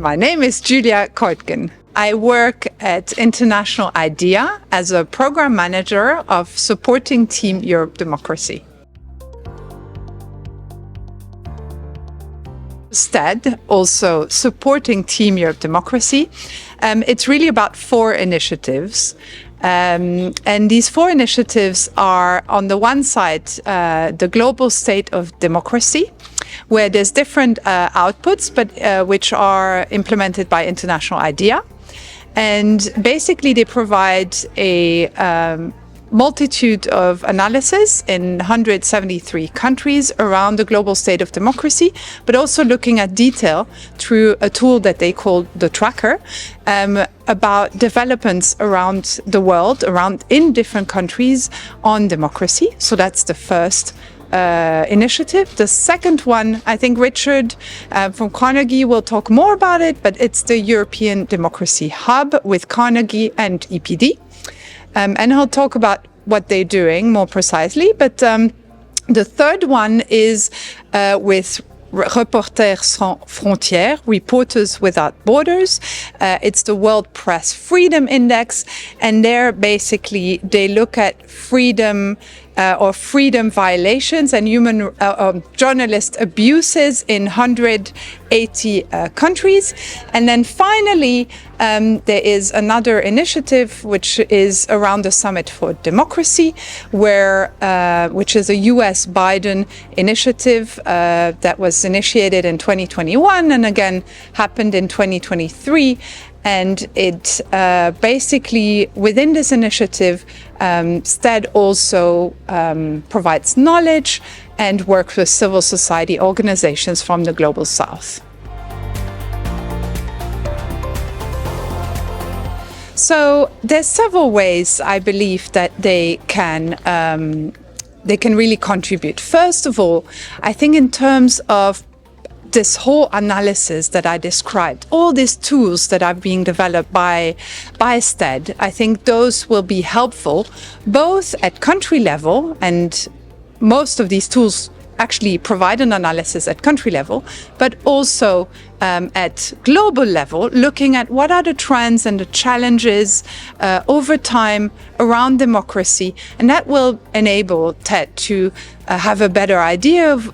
My name is Julia Keutgen. I work at International IDEA as a program manager of supporting Team Europe Democracy. Instead, also supporting Team Europe Democracy, it's really about 4 initiatives. And these 4 initiatives are, on the one side, the global state of democracy, where there's different outputs, but which are implemented by International IDEA. And basically, they provide a multitude of analysis in 173 countries around the global state of democracy, but also looking at detail through a tool that they call the Tracker, about developments around the world, in different countries on democracy. So that's the first initiative. The second one, I think Richard from Carnegie will talk more about it, but it's the European Democracy Hub with Carnegie and EPD. And he'll talk about what they're doing more precisely. But the third one is with Reporters Sans Frontières, Reporters Without Borders. It's the World Press Freedom Index. And there, basically, they look at freedom or freedom violations and human journalist abuses in 180 countries. And then finally, there is another initiative which is around the Summit for Democracy, which is a US Biden initiative that was initiated in 2021 and again happened in 2023. And it basically, within this initiative, STED also provides knowledge and works with civil society organizations from the Global South. So there's several ways I believe that they can really contribute. First of all, I think in terms of this whole analysis that I described, all these tools that are being developed by STED, I think those will be helpful both at country level, and most of these tools actually provide an analysis at country level, but also at global level, looking at what are the trends and the challenges over time around democracy. And that will enable TED to have a better idea of,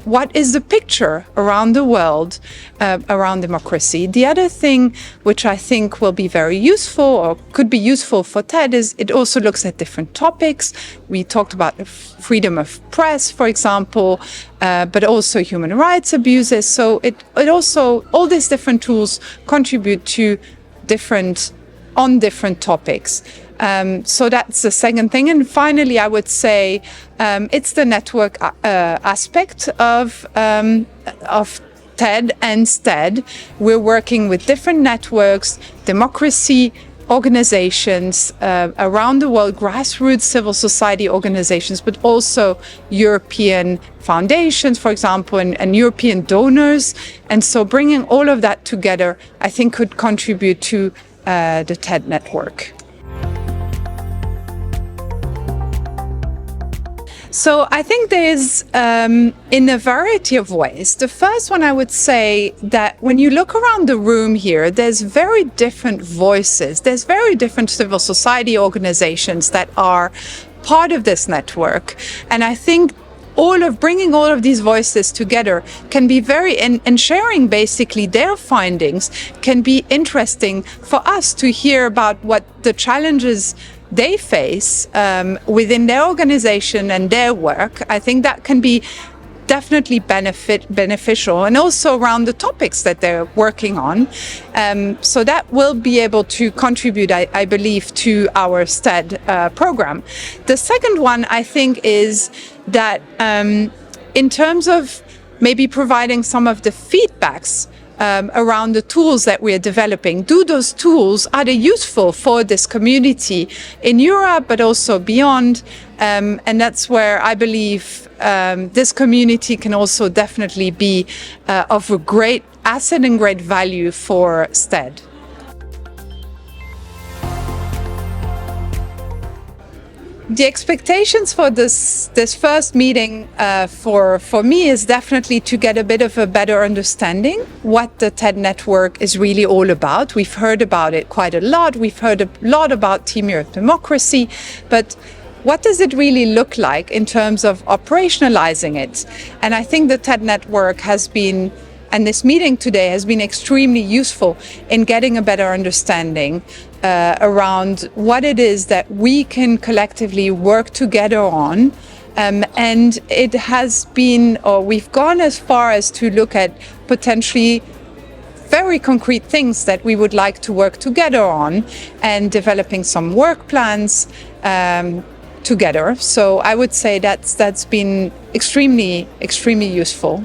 what is the picture around the world around democracy. The other thing which I think will be very useful or could be useful for TED is it also looks at different topics. We talked about freedom of press, for example, but also human rights abuses. So it also, all these different tools contribute to different topics. So that's the second thing. And finally, I would say it's the network aspect of TED and STED. We're working with different networks, democracy organizations around the world, grassroots civil society organizations, but also European foundations, for example, and European donors. And so bringing all of that together, I think, could contribute to the TED network. So I think there's, in a variety of ways. The first one, I would say that when you look around the room here, there's very different voices. There's very different civil society organizations that are part of this network. And I think bringing all of these voices together can be and sharing basically their findings can be interesting for us to hear about what the challenges they face within their organization and their work. I think that can be definitely beneficial, and also around the topics that they're working on. So that will be able to contribute, I believe, to our STED program. The second one, I think, is that in terms of maybe providing some of the feedbacks around the tools that we're developing. Those tools, are they useful for this community in Europe, but also beyond? And that's where I believe this community can also definitely be of a great asset and great value for STED. The expectations for this first meeting for me is definitely to get a bit of a better understanding what the TED network is really all about. We've heard about it quite a lot. We've heard a lot about Team Europe Democracy, but what does it really look like in terms of operationalizing it? And I think the TED network has been, and this meeting today has been extremely useful in getting a better understanding around what it is that we can collectively work together on. And it has been, or we've gone as far as to look at potentially very concrete things that we would like to work together on and developing some work plans together. So I would say that's been extremely useful.